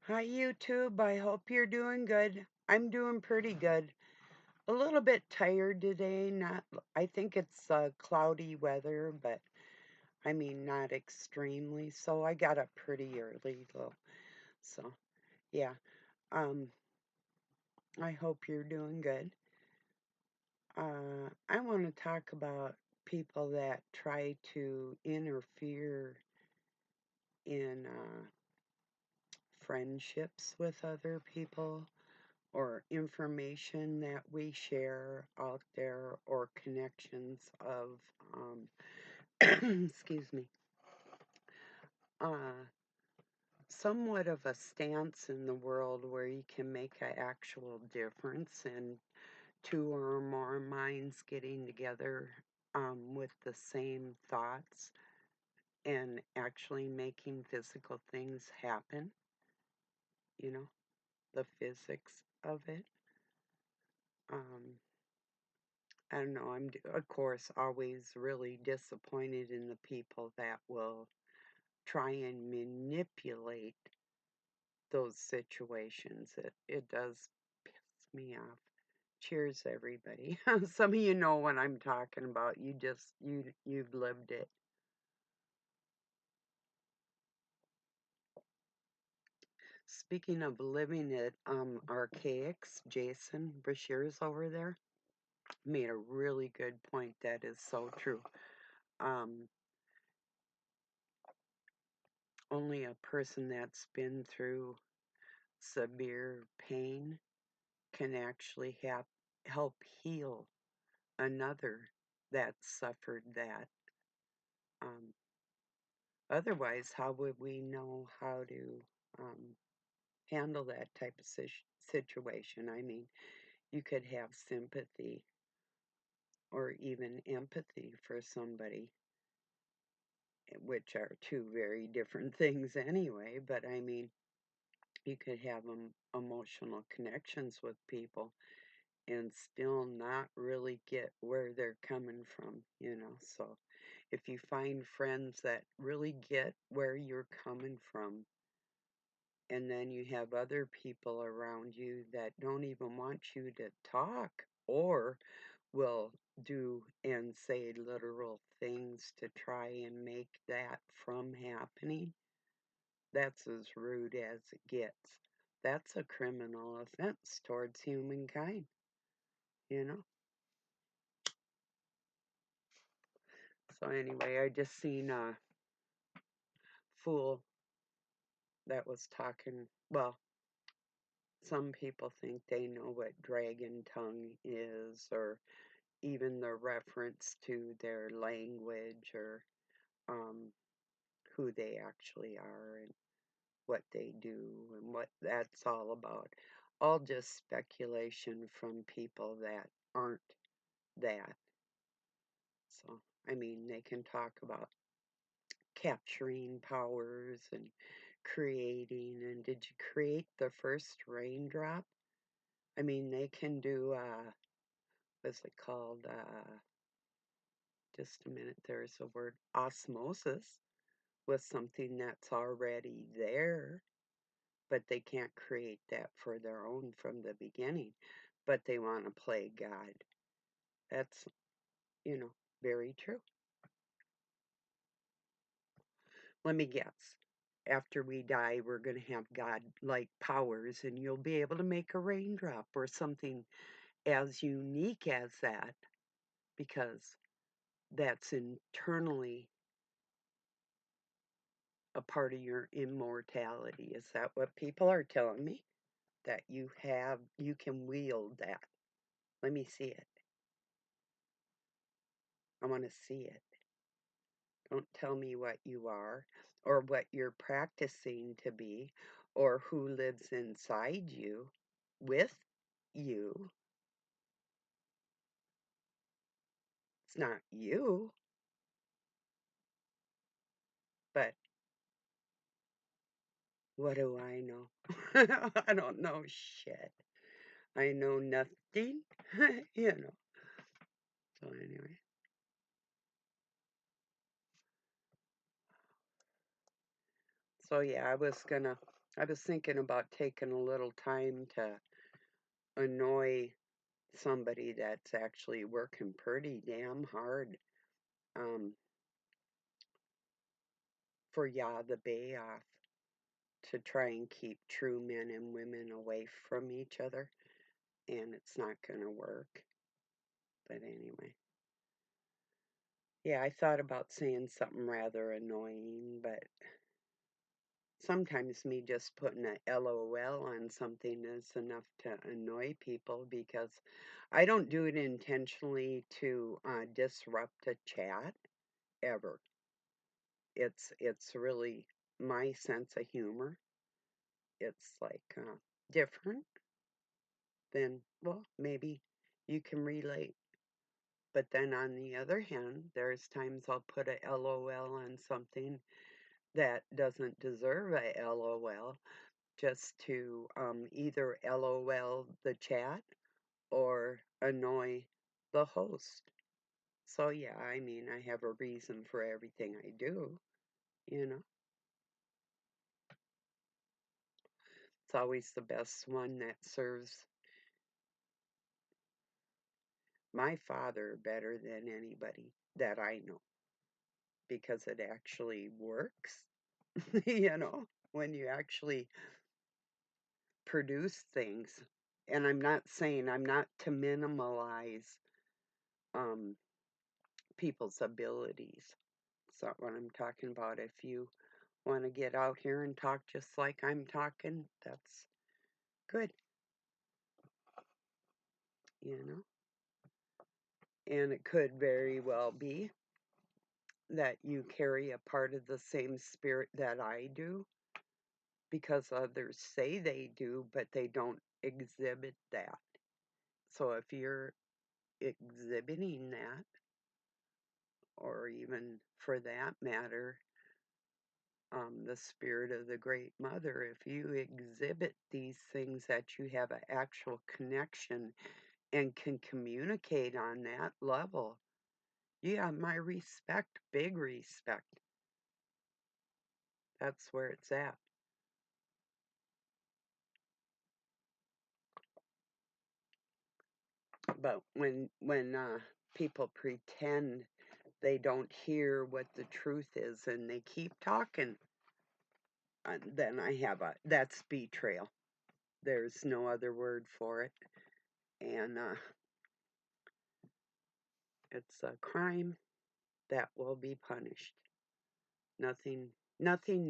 Hi, YouTube. I hope you're doing good. I'm doing pretty good. A little bit tired today. Not, I think it's cloudy weather, but I mean, not extremely. So I got up pretty early, though. So, yeah. Um, I hope you're doing good. I want to talk about people that try to interfere in friendships with other people or information that we share out there or connections of, excuse me, uh, somewhat of a stance in the world where you can make an actual difference and two or more minds getting together with the same thoughts and actually making physical things happen, you know, the physics of it. Um, I don't know. Of course, always really disappointed in the people that will try and manipulate those situations. It does piss me off. Cheers, everybody. Some of you know what I'm talking about. You've lived it. Speaking of living it, Archaics, Jason Brashears over there made a really good point that is so true. Um, Only a person that's been through severe pain can actually help heal another that suffered that. Um, Otherwise, how would we know how to um, handle that type of situation? I mean, you could have sympathy or even empathy for somebody, which are two very different things anyway, but I mean, you could have emotional connections with people and still not really get where they're coming from. So if you find friends that really get where you're coming from, and then you have other people around you that don't even want you to talk or will do and say literal things to try and make that from happening, that's as rude as it gets. That's a criminal offense towards humankind, you know? So anyway, I just seen a fool that was talking. Well, some people think they know what dragon tongue is, or even the reference to their language, or um, who they actually are, and what they do, and what that's all about. All just speculation from people that aren't that. So, I mean, they can talk about capturing powers and creating. And did you create the first raindrop? I mean, they can do, what's it called? Just a minute, there's a word, osmosis, with something that's already there, but they can't create that for their own from the beginning. But they want to play God. That's, you know, very true. Let me guess. After we die, we're going to have God-like powers, and you'll be able to make a raindrop or something as unique as that, because that's internally a part of your immortality. Is that what people are telling me? That you can wield that. Let me see it. I want to see it. Don't tell me what you are or what you're practicing to be or who lives inside you with you. It's not you, but what do I know? I don't know shit. I know nothing, you know. So, anyway. So, yeah, I was gonna. I was thinking about taking a little time to annoy somebody that's actually working pretty damn hard um, for Yah the Bay off to try and keep true men and women away from each other, and it's not going to work. But anyway, yeah, I thought about saying something rather annoying, but sometimes me just putting a LOL on something is enough to annoy people because I don't do it intentionally to disrupt a chat ever. It's really my sense of humor. It's like different than, well, maybe you can relate. But then on the other hand, there's times I'll put a LOL on something that doesn't deserve a LOL just to either LOL the chat or annoy the host. So, yeah, I mean, I have a reason for everything I do, you know. It's always the best one that serves my father better than anybody that I know because it actually works, you know, when you actually produce things. And I'm not to minimalize um, people's abilities. That's not what I'm talking about. If you want to get out here and talk just like I'm talking, that's good, you know. And it could very well be that you carry a part of the same spirit that I do because others say they do, but they don't exhibit that. So if you're exhibiting that, or even for that matter, the spirit of the Great Mother, if you exhibit these things that you have an actual connection and can communicate on that level, yeah, my respect, big respect. That's where it's at. But when people pretend they don't hear what the truth is and they keep talking, then I have that's betrayal. There's no other word for it. And it's a crime that will be punished. Nothing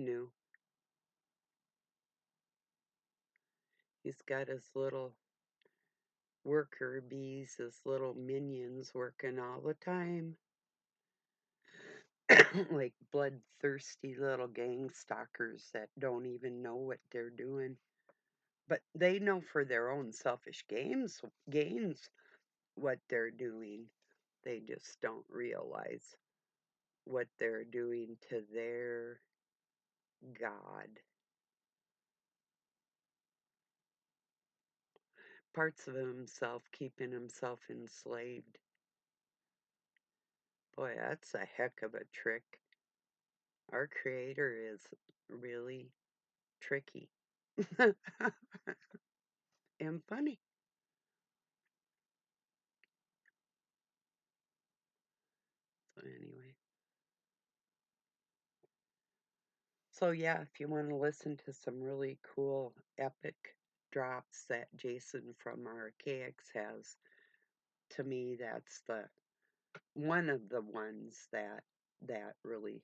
new. He's got his little worker bees, his little minions working all the time. Like bloodthirsty little gang stalkers that don't even know what they're doing. But they know for their own selfish gains what they're doing. They just don't realize what they're doing to their God. Parts of himself keeping himself enslaved. Boy, that's a heck of a trick. Our Creator is really tricky and funny. So, anyway. So, yeah, if you want to listen to some really cool, epic drops that Jason from Archaics has, to me, that's the one of the ones that really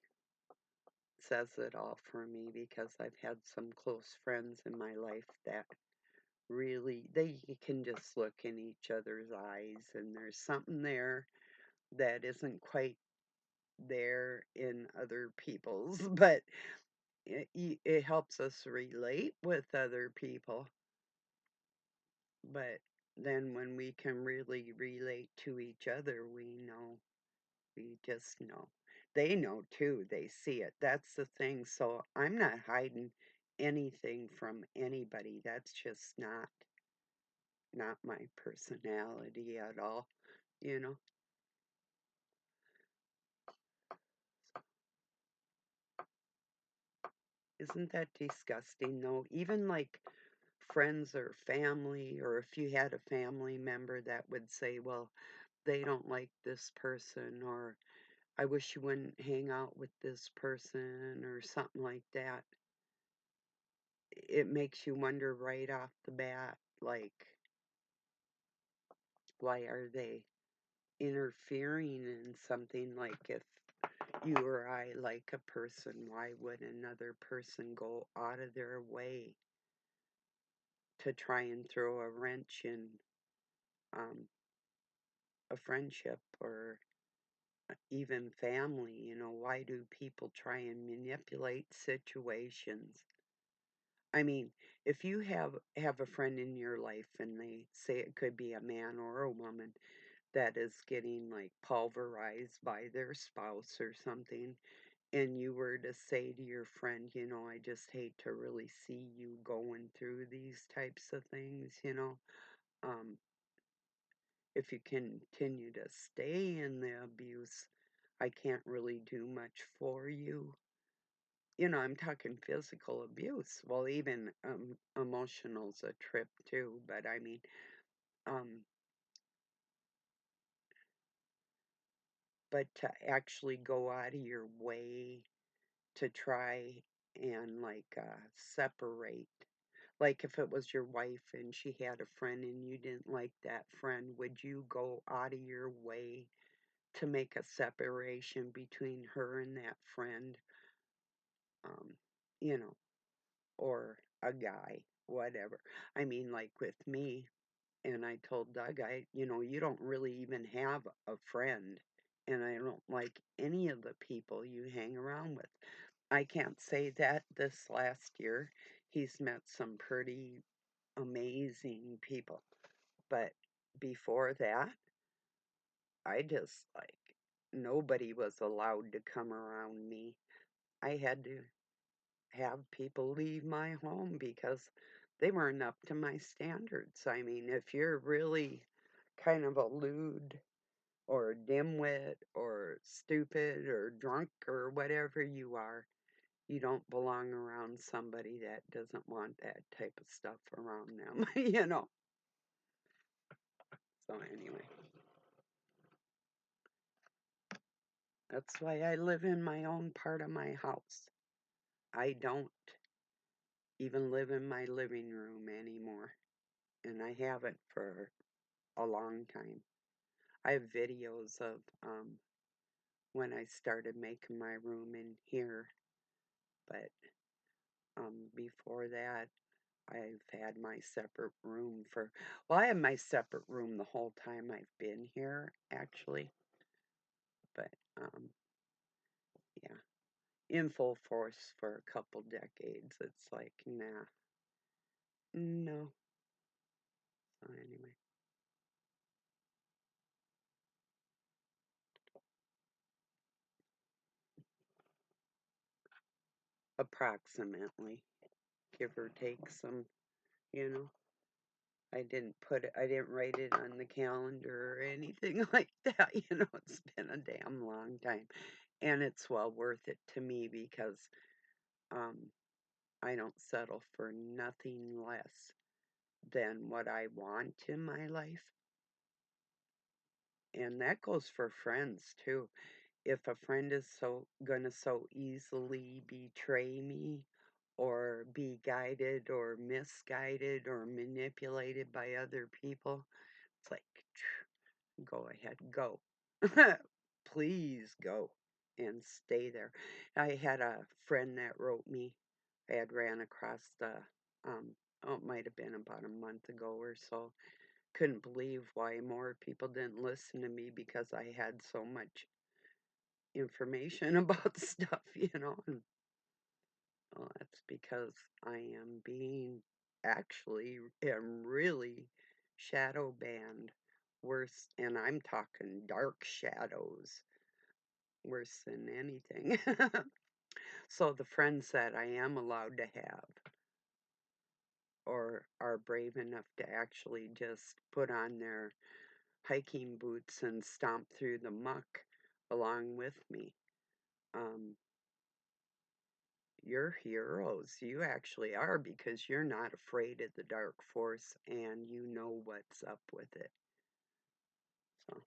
says it all for me because I've had some close friends in my life that really they can just look in each other's eyes and there's something there that isn't quite there in other people's but it helps us relate with other people, but then when we can really relate to each other we just know. They know too, they see it. That's the thing. So I'm not hiding anything from anybody. That's just not my personality at all, you know. Isn't that disgusting though? Even like friends or family, or if you had a family member that would say, well, they don't like this person, or I wish you wouldn't hang out with this person, or something like that. It makes you wonder right off the bat, like, why are they interfering in something? Like, if you or I like a person, why would another person go out of their way to try and throw a wrench in um, a friendship, or even family? You know, why do people try and manipulate situations? I mean, if you have a friend in your life and they say it could be a man or a woman that is getting like pulverized by their spouse or something, and you were to say to your friend, you know, I just hate to really see you going through these types of things, you know, um, if you continue to stay in the abuse, I can't really do much for you. You know, I'm talking physical abuse. Well, even emotional's a trip too, but I mean, um, but to actually go out of your way to try and like separate. Like if it was your wife and she had a friend and you didn't like that friend, would you go out of your way to make a separation between her and that friend? Um, you know, or a guy, whatever. I mean, like with me, and I told Doug, you know, you don't really even have a friend, and I don't like any of the people you hang around with. I can't say that this last year. He's met some pretty amazing people. But before that, I just like nobody was allowed to come around me. I had to have people leave my home because they weren't up to my standards. I mean, if you're really kind of a lewd or dimwit or stupid or drunk or whatever you are, you don't belong around somebody that doesn't want that type of stuff around them, you know. So anyway, that's why I live in my own part of my house. I don't even live in my living room anymore, and I haven't for a long time. I have videos of when I started making my room in here, but before that, I've had my separate room for, well, I had my separate room the whole time I've been here, actually, but yeah, in full force for a couple decades. It's like, nah, no. So anyway, approximately, give or take some, you know. I didn't write it on the calendar or anything like that. You know, it's been a damn long time. And it's well worth it to me because um, I don't settle for nothing less than what I want in my life. And that goes for friends too. If a friend is gonna so easily betray me or be guided or misguided or manipulated by other people, it's like, go ahead, go. Please go and stay there. I had a friend that wrote me. I had ran across um, oh, it might have been about a month ago or so. Couldn't believe why more people didn't listen to me because I had so much information about stuff, you know. And well, that's because I am being actually am really shadow banned worse, and I'm talking dark shadows worse than anything. So the friends that I am allowed to have or are brave enough to actually just put on their hiking boots and stomp through the muck along with me. Um, you're heroes. You actually are, because you're not afraid of the dark force and you know what's up with it. So,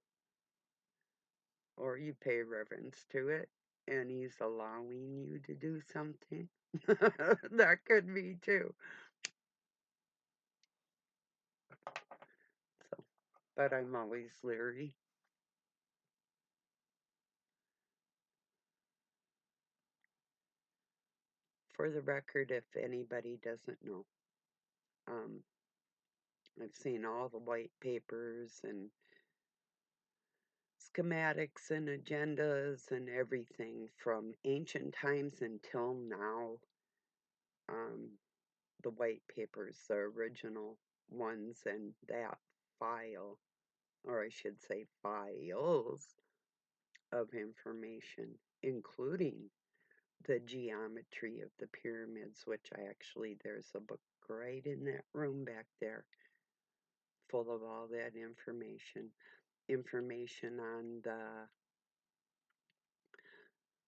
or you pay reverence to it and he's allowing you to do something. That could be too. So, but I'm always leery. For the record, if anybody doesn't know, um, I've seen all the white papers and schematics and agendas and everything from ancient times until now. Um, the white papers, the original ones, and that file, or I should say files, of information, including the geometry of the pyramids, which there's a book right in that room back there full of all that information. Information on the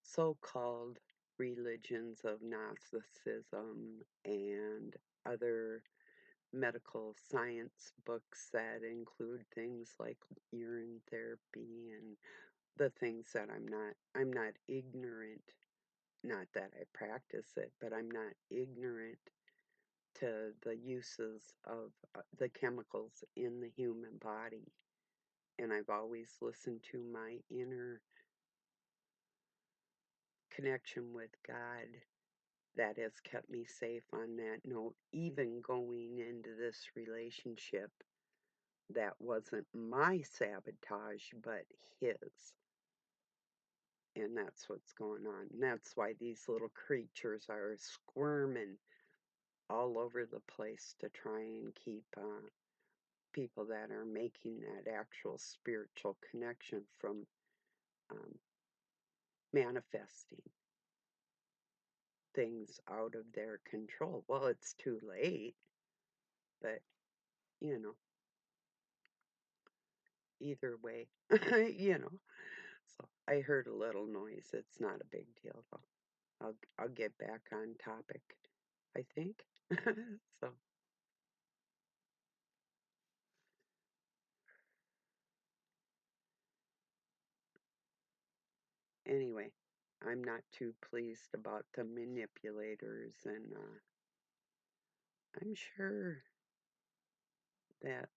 so-called religions of Gnosticism and other medical science books that include things like urine therapy and the things that I'm not ignorant, not that I practice it, but I'm not ignorant to the uses of the chemicals in the human body. And I've always listened to my inner connection with God that has kept me safe on that note, even going into this relationship that wasn't my sabotage, but his. And that's what's going on. And that's why these little creatures are squirming all over the place to try and keep people that are making that actual spiritual connection from um, manifesting things out of their control. Well, it's too late, but you know, either way, you know. So I heard a little noise. It's not a big deal though. I'll get back on topic, I think. So anyway, I'm not too pleased about the manipulators, and I'm sure that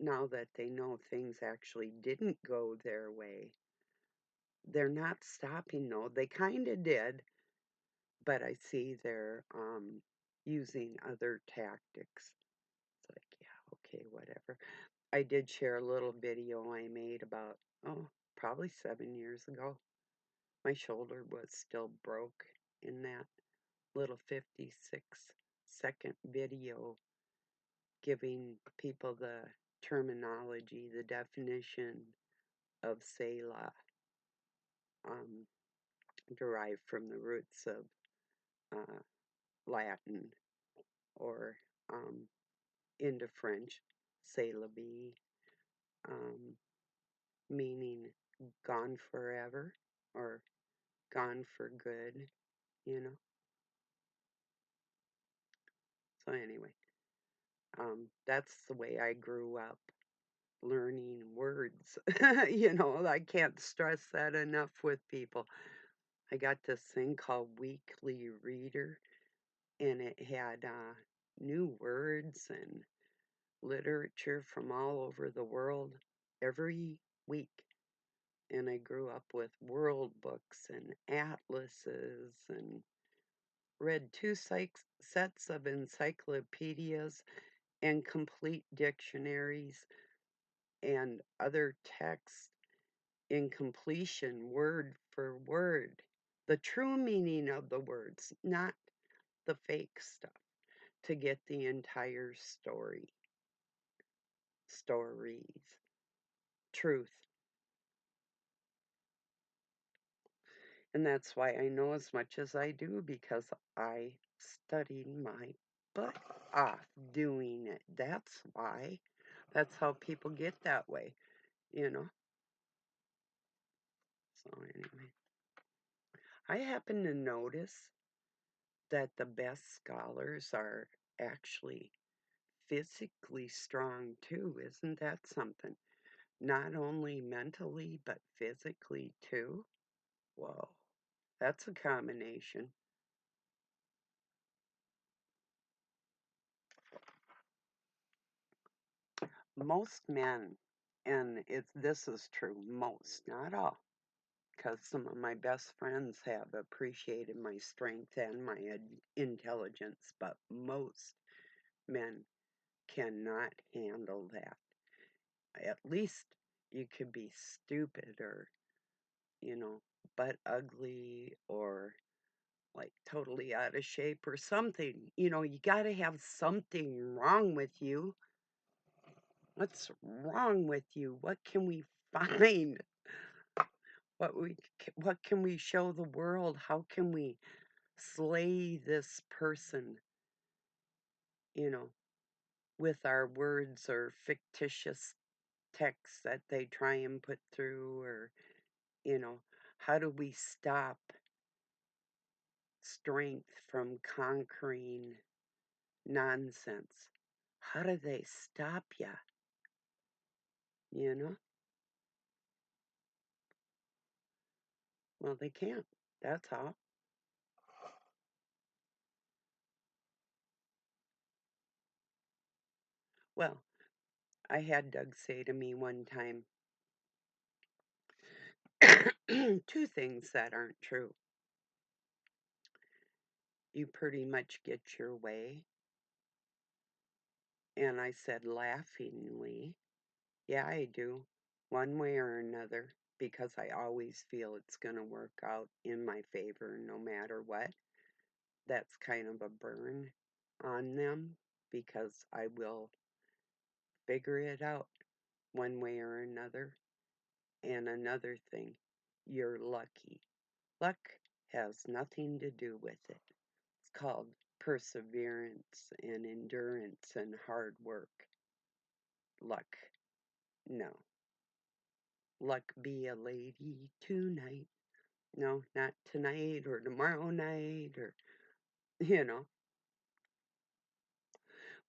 now that they know things actually didn't go their way, they're not stopping though. They kind of did, but I see they're using other tactics. It's like, yeah, okay, whatever. I did share a little video I made about, oh, probably 7 years ago. My shoulder was still broke in that little 56-second video giving people the terminology, the definition of Selah, um, derived from the roots of uh, Latin or into French, c'est la vie, um, meaning gone forever or gone for good, you know. So anyway, that's the way I grew up learning words. You know, I can't stress that enough with people. I got this thing called Weekly Reader, and it had new words and literature from all over the world every week. And I grew up with world books and atlases and read two sets of encyclopedias and complete dictionaries and other texts in completion, word for word. The true meaning of the words, not the fake stuff, to get the entire stories, truth. And that's why I know as much as I do, because I studied my butt off doing it. That's why. That's how people get that way, you know. So anyway, I happen to notice that the best scholars are actually physically strong too. Isn't that something? Not only mentally, but physically too. Whoa, that's a combination. Most men, and this is true, most, not all, because some of my best friends have appreciated my strength and my intelligence, but most men cannot handle that. At least you could be stupid or, you know, butt ugly or like totally out of shape or something. You got to have something wrong with you. What's wrong with you? What can we find? What can we show the world? How can we slay this person, you know, with our words or fictitious texts that they try and put through or, you know, how do we stop strength from conquering nonsense? How do they stop ya? You know? Well, they can't. That's how. Well, I had Doug say to me one time two things that aren't true. You pretty much get your way. And I said laughingly, yeah, I do, one way or another, because I always feel it's going to work out in my favor no matter what. That's kind of a burn on them because I will figure it out one way or another. And another thing, you're lucky. Luck has nothing to do with it. It's called perseverance and endurance and hard work. Luck, no. Luck be a lady tonight. No, not tonight or tomorrow night or, you know.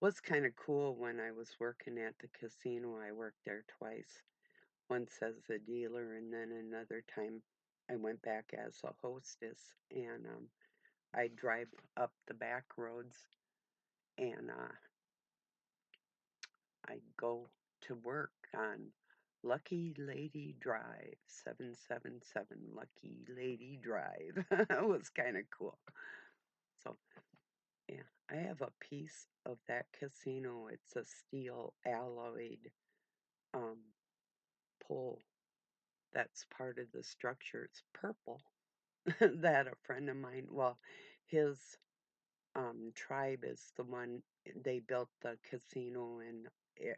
Was kind of cool when I was working at the casino. I worked there twice. Once as a dealer, and then another time I went back as a hostess. And I drive up the back roads and I go to work on Lucky Lady Drive, 777 Lucky Lady Drive. It was kind of cool. So, yeah, I have a piece of that casino. It's a steel alloyed um, pole that's part of the structure. It's purple. That a friend of mine, well, his tribe is the one, they built the casino, and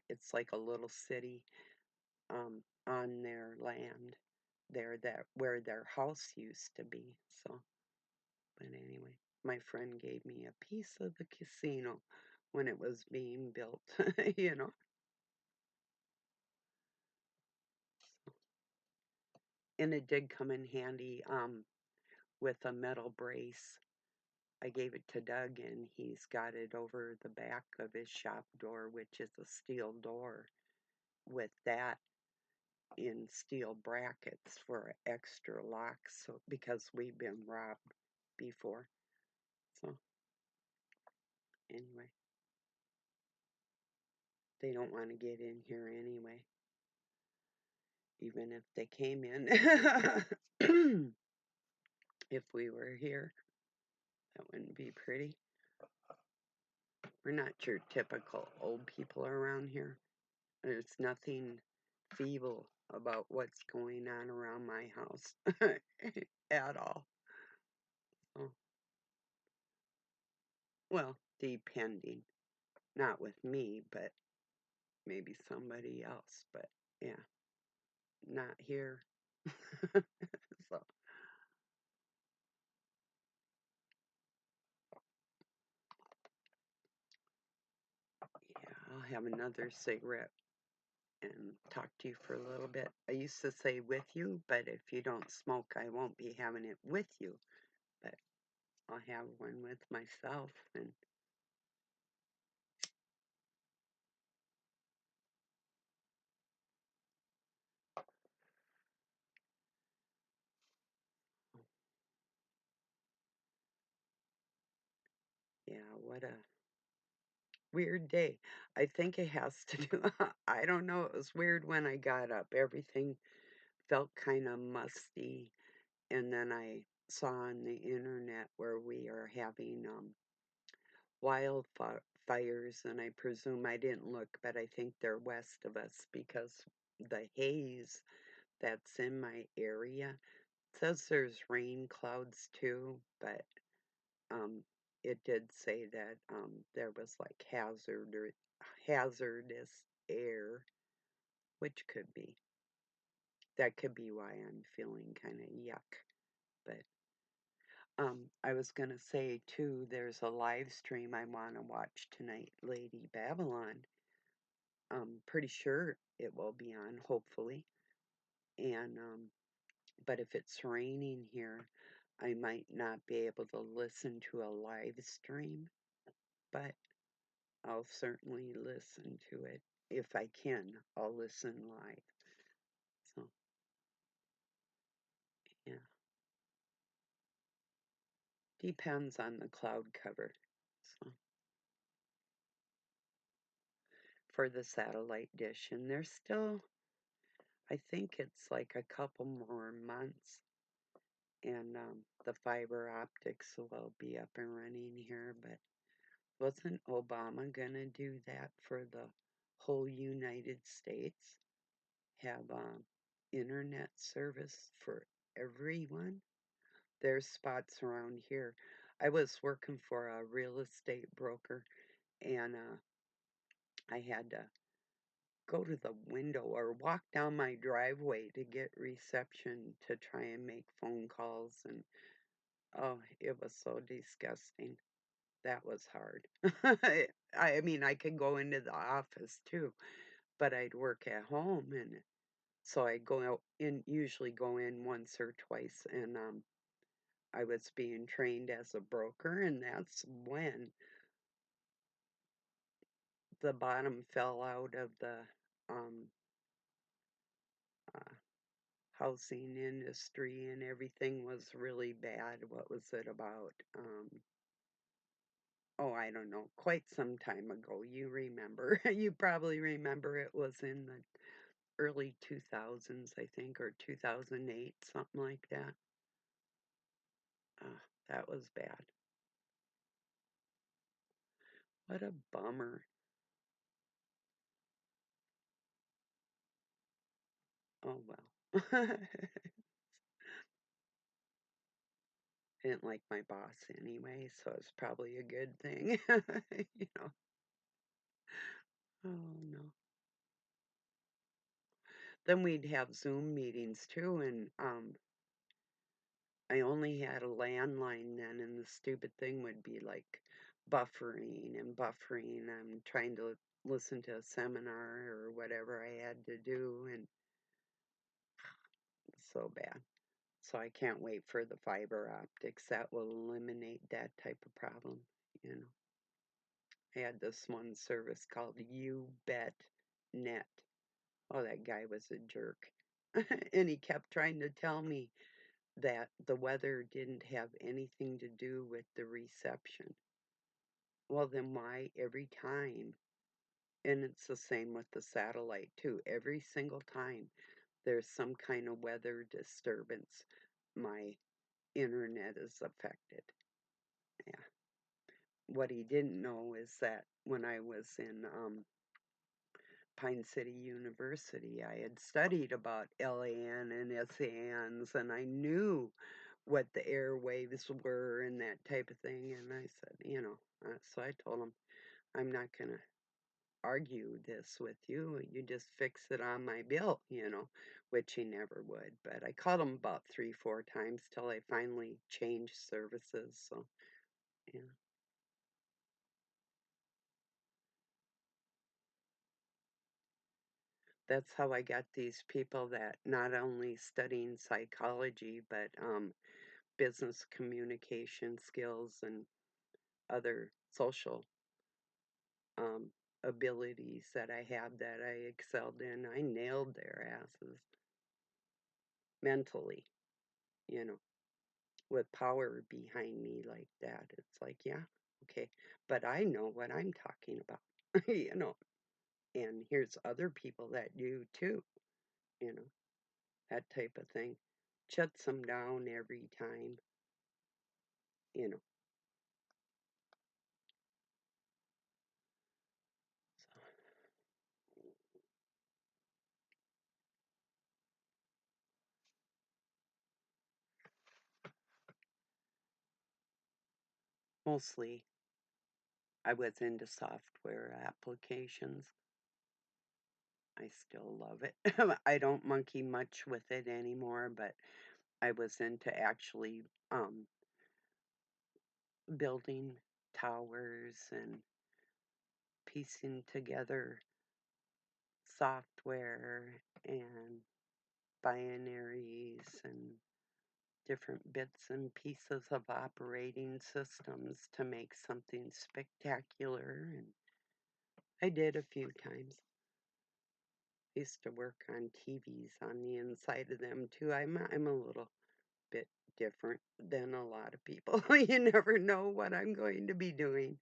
it's like a little city on their land there, that where their house used to be. So, but anyway, my friend gave me a piece of the casino when it was being built, you know. And it did come in handy with a metal brace. I gave it to Doug, and he's got it over the back of his shop door, which is a steel door with that in steel brackets for extra locks, so because we've been robbed before. So anyway, they don't want to get in here anyway, even if they came in. If we were here, that wouldn't be pretty. We're not your typical old people around here. There's nothing feeble about what's going on around my house at all. Oh, well, depending. Not with me, but maybe somebody else. But yeah, not here. So, yeah, I'll have another cigarette and talk to you for a little bit. I used to say with you, but if you don't smoke, I won't be having it with you. But I'll have one with myself, and yeah, what a weird day. I think it has to do, I don't know, it was weird when I got up. Everything felt kind of musty, and then I saw on the internet where we are having wildfires, and I presume I didn't look, but I think they're west of us because the haze that's in my area says there's rain clouds too, but um, it did say that there was like hazardous air, which could be. That could be why I'm feeling kind of yuck. But I was gonna say too, there's a live stream I want to watch tonight, Lady Babylon. I'm pretty sure it will be on, hopefully. And but if it's raining here, I might not be able to listen to a live stream, but I'll certainly listen to it. If I can, I'll listen live. So, yeah, depends on the cloud cover. So, for the satellite dish, and there's still, I think it's like a couple more months, and the fiber optics will be up and running here. But wasn't Obama gonna do that for the whole United States? Have internet service for everyone? There's spots around here. I was working for a real estate broker, and I had to go to the window or walk down my driveway to get reception to try and make phone calls. And oh, it was so disgusting. That was hard. I mean, I could go into the office too, but I'd work at home, and so I'd go out in, usually go in once or twice, and I was being trained as a broker, and that's when the bottom fell out of the um, uh, housing industry, and everything was really bad. What was it about? Oh, I don't know, quite some time ago. You remember? You probably remember it was in the early 2000s, I think, or 2008, something like that. That was bad. What a bummer. Oh well. I didn't like my boss anyway, so it's probably a good thing. You know. Oh no. Then we'd have Zoom meetings too, and I only had a landline then, and the stupid thing would be like buffering and buffering. I'm trying to listen to a seminar or whatever I had to do, and it's so bad. So I can't wait for the fiber optics. That will eliminate that type of problem, you know. I had this one service called You Bet Net. Oh, that guy was a jerk. And he kept trying to tell me that the weather didn't have anything to do with the reception. Well, then why every time? And it's the same with the satellite too. Every single time there's some kind of weather disturbance, my internet is affected. Yeah. What he didn't know is that when I was in Pine City University, I had studied about LAN and SANs, and I knew what the airwaves were and that type of thing. And I said, so I told him, I'm not going to argue this with you. You just fix it on my bill, which he never would. But I called him about 3, 4 times till I finally changed services. So, yeah. That's how I got these people that not only studying psychology, but business communication skills and other social um, abilities that I had that I excelled in. I nailed their asses mentally, you know, with power behind me like that. It's like, yeah, okay, but I know what I'm talking about, you know, and here's other people that do too, you know, that type of thing. Shuts them down every time, you know. So mostly I was into software applications. I still love it. I don't monkey much with it anymore, but I was into actually building towers and piecing together software and binaries and different bits and pieces of operating systems to make something spectacular. And I did a few times. I used to work on TVs on the inside of them too. I'm a little bit different than a lot of people. You never know what I'm going to be doing.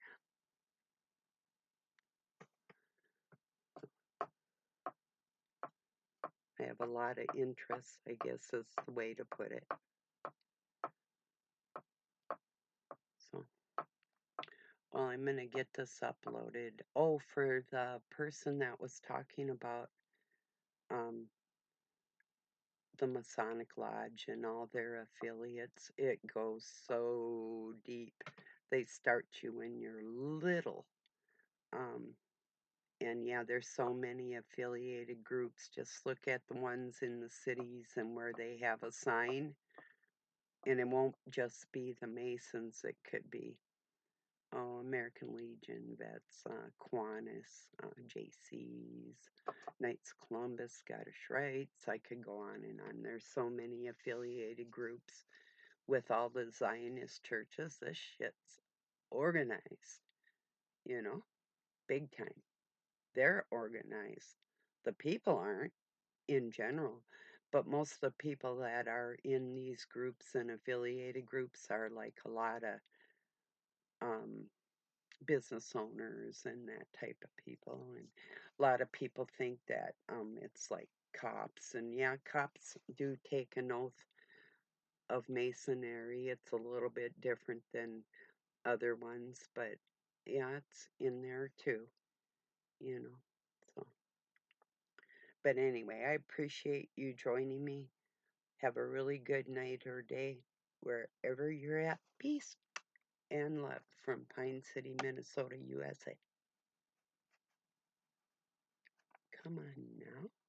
I have a lot of interests, I guess is the way to put it. So, well, I'm going to get this uploaded. Oh, for the person that was talking about um, the Masonic Lodge and all their affiliates, it goes so deep. They start you when you're little. Um, and yeah, there's so many affiliated groups. Just look at the ones in the cities and where they have a sign. And it won't just be the Masons, it could be American Legion vets, Kiwanis, JCs, Knights Columbus, Scottish Rites. I could go on and on. There's so many affiliated groups with all the Zionist churches. This shit's organized, you know, big time. They're organized. The people aren't in general, but most of the people that are in these groups and affiliated groups are like a lot of um, business owners and that type of people. And a lot of people think that it's like cops. And yeah, cops do take an oath of masonry. It's a little bit different than other ones, but yeah, it's in there too, you know. So, but anyway, I appreciate you joining me. Have a really good night or day wherever you're at. Peace and love from Pine City, Minnesota, USA. Come on now.